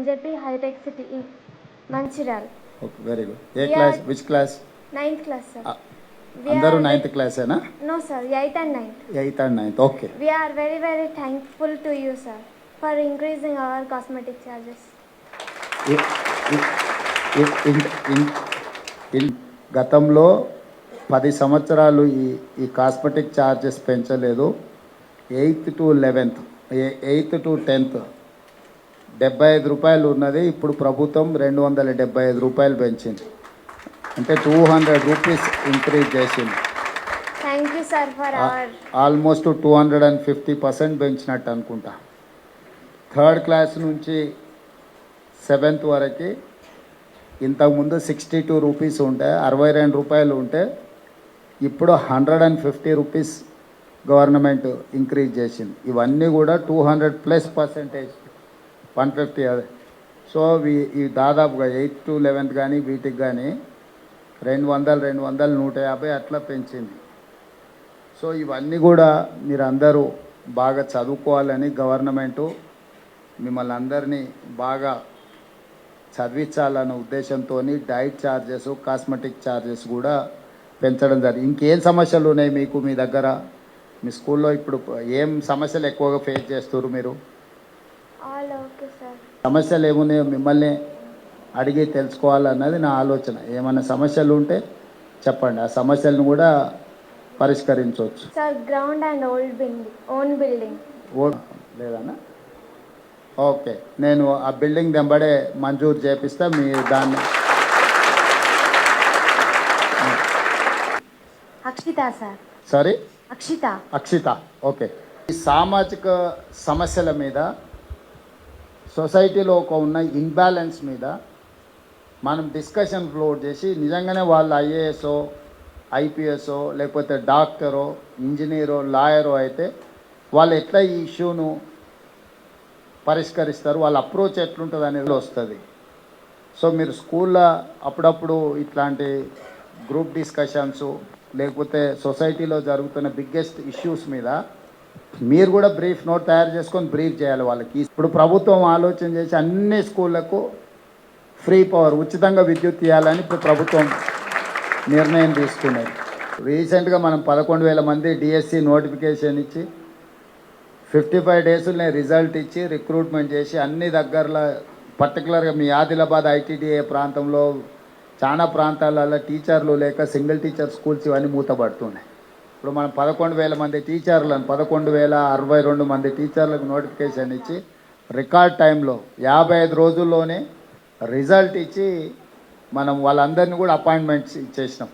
MJP High-Tech City in Manchiral. Okay, very good. Class? Which class? 9th class, sir. Andaru 9th class, na? No, sir. 8th and 9th. 8th and 9th. Okay. We are very, very thankful to you, sir, for increasing our cosmetic charges. గతంలో 10 సంవత్సరాలు ఈ cosmetic charges పెంచలేదు. 8th to 11th, 8th to 10th 75 రూపాయలు ఉన్నది. ఇప్పుడు ప్రభుత్వం 275 రూపాయలు పెంచింది. అంటే 200 రూపీస్ ఇంక్రీజ్ చేసింది. Thank you sir for hour almost 250% పెంచినట్టు అనుకుంటా. 3rd క్లాస్ నుంచి 7th వరకు ఇంతకుముందు 62 రూపీస్ ఉంటే 62 రూపాయలు ఉంటే ఇప్పుడు 150 రూపీస్ గవర్నమెంట్ ఇంక్రీజ్ చేసింది. ఇవన్నీ కూడా 200+% 150 అదే. సో ఈ దాదాపుగా 8th to 11th కానీ వీటికి కానీ 200, 150 అట్లా పెంచింది. సో ఇవన్నీ కూడా మీరందరూ బాగా చదువుకోవాలని గవర్నమెంటు మిమ్మల్ని అందరినీ బాగా చదివించాలన్న ఉద్దేశంతో డైట్ ఛార్జెస్, కాస్మెటిక్ ఛార్జెస్ కూడా పెంచడం జరిగింది. ఇంకేం సమస్యలు ఉన్నాయి మీకు మీ దగ్గర? మీ స్కూల్లో ఇప్పుడు ఏం సమస్యలు ఎక్కువగా ఫేస్ చేస్తారు మీరు? సమస్యలు ఏమున్నాయో మిమ్మల్ని అడిగి తెలుసుకోవాలన్నది నా ఆలోచన. ఏమైనా సమస్యలు ఉంటే చెప్పండి, ఆ సమస్యలను కూడా పరిష్కరించవచ్చు. Sir ground and own building లేదన్నా? ఓకే, నేను ఆ బిల్డింగ్ దెంబడే మంజూరు చేపిస్తా. మీ దాన్ని Akshitha sir. Sorry, Akshitha. Okay. ఈ సామాజిక సమస్యల మీద, సొసైటీలో ఉన్న ఇన్బ్యాలెన్స్ మీద మనం డిస్కషన్ ఫ్లోర్ చేసి నిజంగానే వాళ్ళు ఐఏఎస్ఓ, ఐపీఎస్ఓ, లేకపోతే డాక్టరో, ఇంజనీరో, లాయరో అయితే వాళ్ళు ఎట్లా ఈ ఇష్యూను పరిష్కరిస్తారు, వాళ్ళ అప్రోచ్ ఎట్లుంటుంది అనేది వస్తుంది. సో మీరు స్కూల్లో అప్పుడప్పుడు ఇట్లాంటి గ్రూప్ డిస్కషన్స్ లేకపోతే సొసైటీలో జరుగుతున్న బిగ్గెస్ట్ ఇష్యూస్ మీద మీరు కూడా బ్రీఫ్ నోట్ తయారు చేసుకొని బ్రీఫ్ చేయాలి వాళ్ళకి. ఇప్పుడు ప్రభుత్వం ఆలోచన చేసి అన్ని స్కూళ్ళకు ఫ్రీ పవర్, ఉచితంగా విద్యుత్ ఇవ్వాలని ఇప్పుడు ప్రభుత్వం నిర్ణయం తీసుకున్నది. రీసెంట్గా మనం 11,000 మంది డిఎస్సి నోటిఫికేషన్ ఇచ్చి 55 డేస్లోనే రిజల్ట్ ఇచ్చి రిక్రూట్మెంట్ చేసి అన్ని దగ్గరలో, పర్టికులర్గా మీ ఆదిలాబాద్ ఐటీడీఏ ప్రాంతంలో చాలా ప్రాంతాలలో టీచర్లు లేక సింగిల్ టీచర్ స్కూల్స్ ఇవన్నీ మూతపడుతున్నాయి. ఇప్పుడు మనం 11,000 మంది టీచర్లను, 11,062 మంది టీచర్లకు నోటిఫికేషన్ ఇచ్చి రికార్డ్ టైంలో 55 రోజుల్లోనే రిజల్ట్ ఇచ్చి మనం వాళ్ళందరినీ కూడా అపాయింట్మెంట్స్ ఇచ్చేసినాం.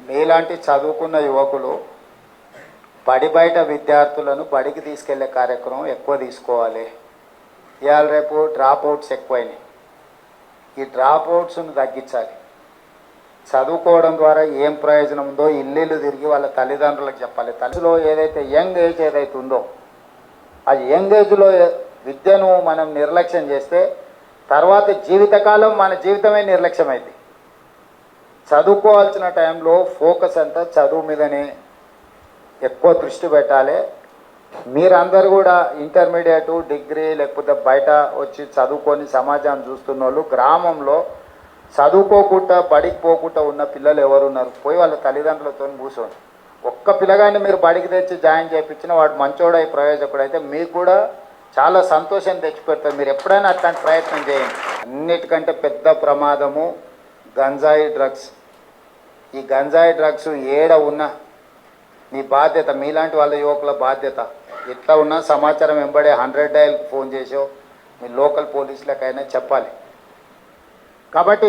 మీలాంటి చదువుకున్న యువకులు బయట విద్యార్థులను బడికి తీసుకెళ్లే కార్యక్రమం ఎక్కువ తీసుకోవాలి. ఇవాళ రేపు డ్రాప్ అవుట్స్ ఎక్కువైనాయి. ఈ డ్రాప్ అవుట్స్ను తగ్గించాలి. చదువుకోవడం ద్వారా ఏం ప్రయోజనం ఉందో ఇల్లు తిరిగి వాళ్ళ తల్లిదండ్రులకు చెప్పాలి. తల్లిలో ఏదైతే యంగ్ ఏజ్ ఏదైతే ఉందో ఆ యంగ్ ఏజ్లో విద్యను మనం నిర్లక్ష్యం చేస్తే తర్వాత జీవితకాలం మన జీవితమే నిర్లక్ష్యమైంది. చదువుకోవాల్సిన టైంలో ఫోకస్ అంతా చదువు మీదనే ఎక్కువ దృష్టి పెట్టాలి. మీరందరూ కూడా ఇంటర్మీడియట్, డిగ్రీ లేకపోతే బయట వచ్చి చదువుకొని సమాజాన్ని చూస్తున్న వాళ్ళు, గ్రామంలో చదువుకోకుండా బడికి పోకుండా ఉన్న పిల్లలు ఎవరున్నారు? పోయి వాళ్ళ తల్లిదండ్రులతో కూర్చోండి. ఒక్క పిల్లగాన్ని మీరు బడికి తెచ్చి జాయిన్ చేయించిన వాడు మంచోడై ప్రయోజకుడు అయితే మీకు కూడా చాలా సంతోషం తెచ్చిపెడతారు. మీరు ఎప్పుడైనా అట్లాంటి ప్రయత్నం చేయండి. అన్నిటికంటే పెద్ద ప్రమాదము గంజాయి డ్రగ్స్. ఈ గంజాయి డ్రగ్స్ ఏడ ఉన్నా మీ బాధ్యత, మీలాంటి వాళ్ళ యువకుల బాధ్యత. ఎట్లా ఉన్నా సమాచారం వెంబడే 100 డయల్కి ఫోన్ చేసో మీ లోకల్ పోలీసులకైనా చెప్పాలి. కాబట్టి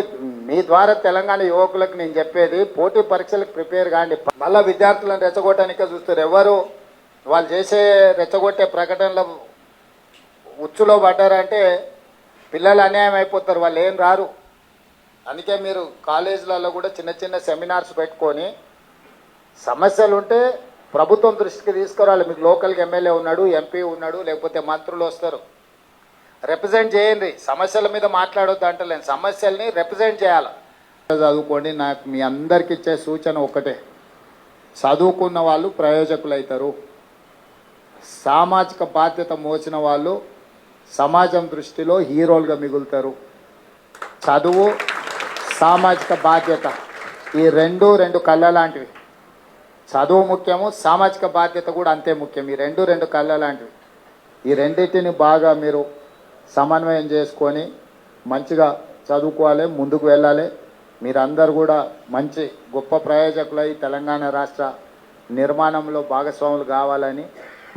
మీ ద్వారా తెలంగాణ యువకులకు నేను చెప్పేది, పోటీ పరీక్షలకు ప్రిపేర్ కాండి. మళ్ళీ విద్యార్థులను రెచ్చగొట్టడానికే చూస్తారు. ఎవరు వాళ్ళు చేసే రెచ్చగొట్టే ప్రకటనల ఉచ్చులో పడ్డారంటే పిల్లలు అన్యాయం అయిపోతారు, వాళ్ళు ఏం రారు. అందుకే మీరు కాలేజీలలో కూడా చిన్న చిన్న సెమినార్స్ పెట్టుకొని సమస్యలు ఉంటే ప్రభుత్వం దృష్టికి తీసుకురావాలి. మీకు లోకల్గా ఎమ్మెల్యే ఉన్నాడు, ఎంపీ ఉన్నాడు, లేకపోతే మంత్రులు వస్తారు, రిప్రజెంట్ చేయండి. సమస్యల మీద మాట్లాడొద్దు అంటలేను, సమస్యల్ని రిప్రజెంట్ చేయాలి. చదువుకోండి. నాకు మీ అందరికి ఇచ్చే సూచన ఒకటే, చదువుకున్న వాళ్ళు ప్రయోజకులు అవుతారు. సామాజిక బాధ్యత మోసిన వాళ్ళు సమాజం దృష్టిలో హీరోలుగా మిగులుతారు. చదువు, సామాజిక బాధ్యత, ఈ రెండు కళ్ళ లాంటివి. చదువు ముఖ్యము, సామాజిక బాధ్యత కూడా అంతే ముఖ్యం. ఈ రెండు కళ్ళ లాంటివి. ఈ రెండింటిని బాగా మీరు సమన్వయం చేసుకొని మంచిగా చదువుకోవాలి, ముందుకు వెళ్ళాలి. మీరందరూ కూడా మంచి గొప్ప ప్రయోజకులై తెలంగాణ రాష్ట్ర నిర్మాణంలో భాగస్వాములు కావాలని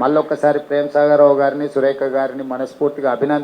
మళ్ళొక్కసారి ప్రేమ్ సాగర్ రావు గారిని, సురేఖ గారిని మనస్ఫూర్తిగా